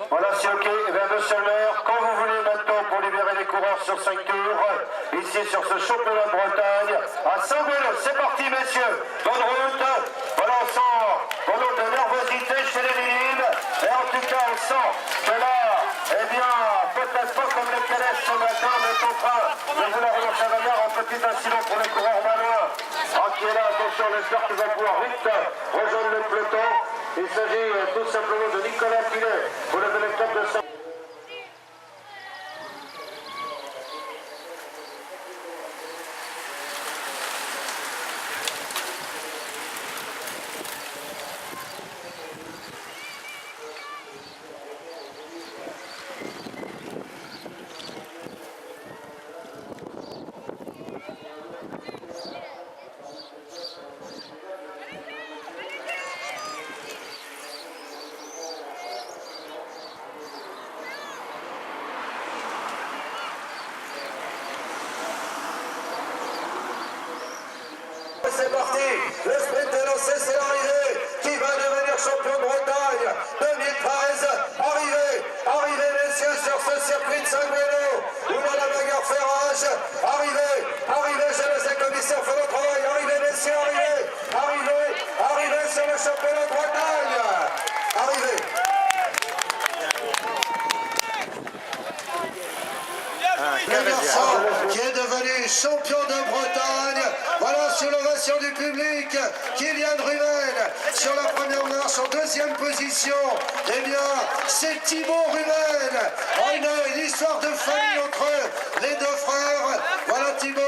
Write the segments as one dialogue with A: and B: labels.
A: Voilà, c'est ok. Eh bien, monsieur le maire, quand vous voulez maintenant pour libérer les coureurs sur 5 tours, ici sur ce championnat de Bretagne, à Saint-Malo, c'est parti, messieurs. Bonne route. Voilà, on sent de nervosité chez les minimes. Et en tout cas, on sent que là, eh bien, peut-être pas comme les calèches ce matin, mais est en train de vouloir leur Chavalière, un petit incident pour les coureurs malouins. Qui est là, attention, j'espère qu'il va pouvoir vite rejoindre le peloton. Il s'agit tout simplement de Nicolas Pilet pour le collecteur de Saint. C'est parti, le sprint est lancé, c'est l'arrivée. Qui va devenir champion de Bretagne 2013, arrivée messieurs sur ce circuit de Saint-Malo, où l'on a la bagarre fait rage. Arrivée, je laisse le commissaire faire le travail. Arrivée messieurs, arrivée sur le championnat de Bretagne. Arrivée. Le garçon qui est devenu champion de Bretagne. Voilà, sur l'ovation du public, Kylian Ruben sur la première marche en deuxième position. Eh bien, c'est Thibaut Ruben. Une histoire de famille entre les deux frères. Voilà Thibaut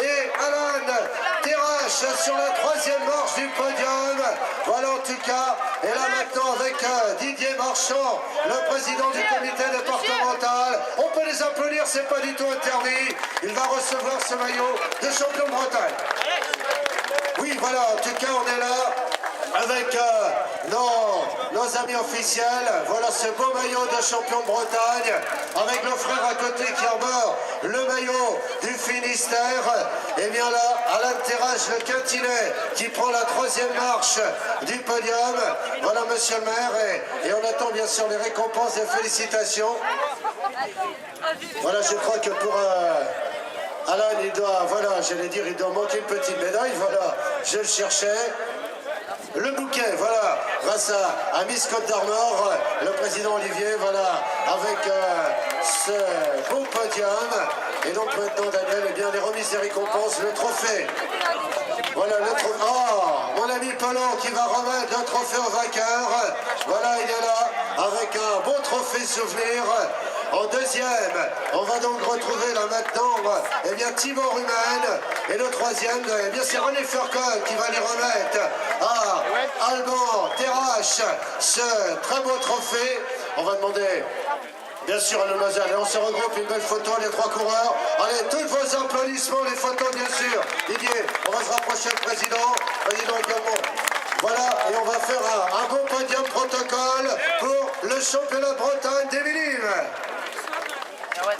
A: et Alan Terrache sur la troisième marche du podium. Voilà en tout cas. Et là maintenant avec Didier Marchand, le président du comité départemental. On peut les applaudir, c'est pas du tout interdit. Il va recevoir ce maillot de champion de Bretagne. Oui, voilà, en tout cas, on est là avec nos amis officiels. Voilà ce beau maillot de champion de Bretagne, avec le frère à côté qui arbore le maillot du Finistère. Et bien là, Alain Terrache, le quintinet, qui prend la troisième marche du podium. Voilà, monsieur le maire, et on attend bien sûr les récompenses et félicitations. Voilà, je crois que pour... Alain, il doit, voilà, j'allais dire, il doit manquer une petite médaille, voilà, je le cherchais. Le bouquet, voilà, grâce à Miss Côte d'Armor, le président Olivier, voilà, avec ce beau podium. Et donc maintenant, Daniel, eh bien, les remises des récompenses, le trophée. Voilà, le trophée. Oh, mon ami Pelon qui va remettre le trophée au vainqueur. Voilà, il est là, avec un beau trophée souvenir. En deuxième, on va donc retrouver là maintenant, eh bien, Thibaut Rumen. Et le troisième, eh bien, c'est René Furcon qui va les remettre à Alban Terrache ce très beau trophée. On va demander, bien sûr, à Lemazal. Et on se regroupe, une belle photo, les trois coureurs. Allez, tous vos applaudissements, les photos, bien sûr. Didier, on va se rapprocher du président également. Voilà, et on va faire un beau podium protocole pour le championnat de Bretagne des minimes. Ah ouais.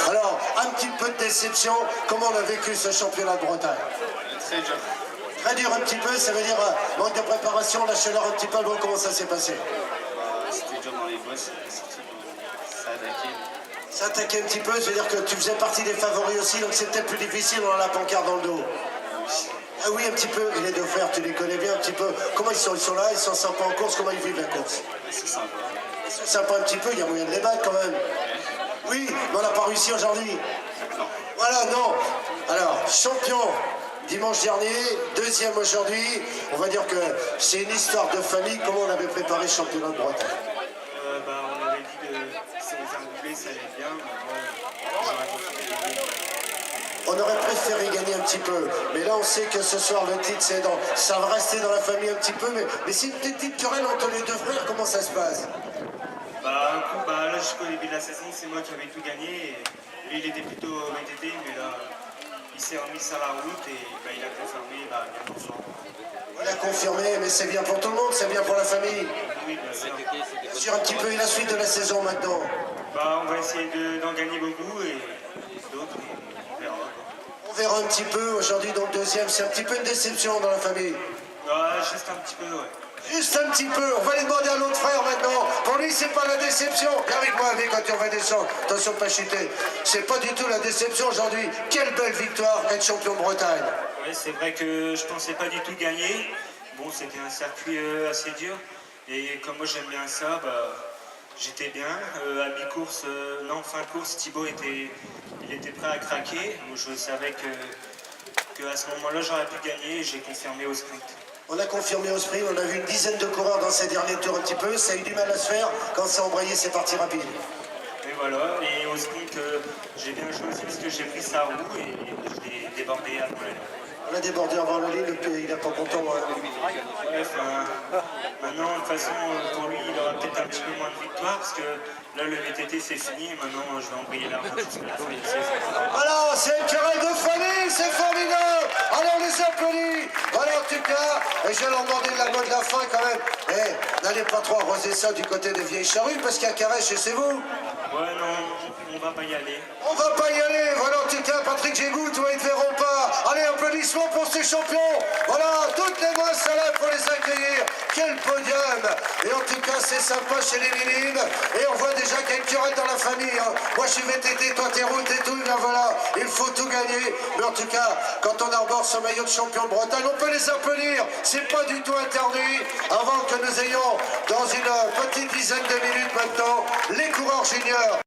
A: Alors, un petit peu de déception, comment on a vécu ce championnat de Bretagne?
B: Très dur.
A: Très dur un petit peu, ça veut dire manque de préparation, la chaleur un petit peu, bon, comment ça s'est passé?
B: C'était dur dans les bosses, ça attaquait.
A: Ça attaquait un petit peu, c'est-à-dire que tu faisais partie des favoris aussi, donc c'était plus difficile, on a la pancarte dans le dos. Ah oui, un petit peu, et les deux frères, tu les connais bien un petit peu. Comment ils sont là, ils sont sympas en course, comment ils vivent la course?
B: C'est sympa.
A: C'est sympa un petit peu, il y a moyen de les battre quand même. Oui, mais on n'a pas réussi aujourd'hui.
B: Non.
A: Voilà, non. Alors, champion dimanche dernier, deuxième aujourd'hui. On va dire que c'est une histoire de famille. Comment on avait préparé le championnat de Bretagne?
B: On avait dit que si on s'arrivait, ça allait bien.
A: On aurait préféré gagner un petit peu. Mais là, on sait que ce soir, le titre, ça va rester dans la famille un petit peu. Mais c'est une petite querelle entre les deux frères. Comment ça se passe?
B: Un coup, là, jusqu'au début de la saison, c'est moi qui avais tout gagné. Et lui, il était plutôt VTT, mais là, il s'est remis sur la route et il a confirmé bien pour soi.
A: Il a confirmé, mais c'est bien pour tout le monde, c'est bien pour la famille.
B: Oui, bien sûr.
A: Sur un petit peu et la suite de la saison maintenant.
B: Bah, on va essayer d'en gagner beaucoup et d'autres, on verra.
A: On verra un petit peu aujourd'hui, donc deuxième, c'est un petit peu une déception dans la famille.
B: Juste un petit peu, ouais.
A: Juste un petit peu, on va aller demander à l'autre frère maintenant. Pour lui, c'est pas la déception. Viens avec moi, avec quand on va descendre. Attention, pas chuter. C'est pas du tout la déception aujourd'hui. Quelle belle victoire, être champion de Bretagne.
B: Ouais, c'est vrai que je pensais pas du tout gagner. Bon, c'était un circuit assez dur. Et comme moi j'aime bien ça, bah, j'étais bien. À mi-course, non, fin de course, Thibaut il était prêt à craquer. Moi, je savais que à ce moment-là, j'aurais pu gagner et j'ai confirmé au sprint.
A: On a confirmé au sprint, on a vu une dizaine de coureurs dans ces derniers tours un petit peu. Ça a eu du mal à se faire. Quand c'est embrayé, c'est parti rapide.
B: Et voilà, et au sprint, j'ai bien joué aussi parce que j'ai pris sa roue et je l'ai débordé avant la ligne.
A: On a débordé avant la ligne, il n'est pas content.
B: Bref, maintenant, de toute façon, pour lui, il aura peut-être un petit peu moins de victoire parce que là, le VTT, c'est fini. Et maintenant, je vais embrayer l'arbre jusqu'à la fin de la saison.
A: Alors, c'est une querelle de famille, c'est formidable. Allez, on les applaudit. Voilà, en tout cas, et je vais leur demander la mot de la fin quand même. Eh, n'allez pas trop arroser ça du côté des vieilles charrues parce qu'il y a carré chez vous.
B: Ouais, non, on va pas y aller.
A: On va pas y aller. Voilà, en tout cas, Patrick Gégou, toi, ils ne verront pas. Allez, applaudissements pour ces champions. Voilà, toutes les mains sont là pour les accueillir. Quel podium. Et en tout cas, c'est sympa chez les Minimes. Et on voit déjà qu'il y a une querelle dans la famille. Hein. Moi, je suis VTT, toi, t'es route et tout. Bien voilà, il faut tout gagner. Mais en tout cas, quand on arbore ce maillot de champion de Bretagne, on peut les applaudir. C'est pas du tout interdit. Avant que nous ayons, dans une petite dizaine de minutes maintenant, les coureurs juniors.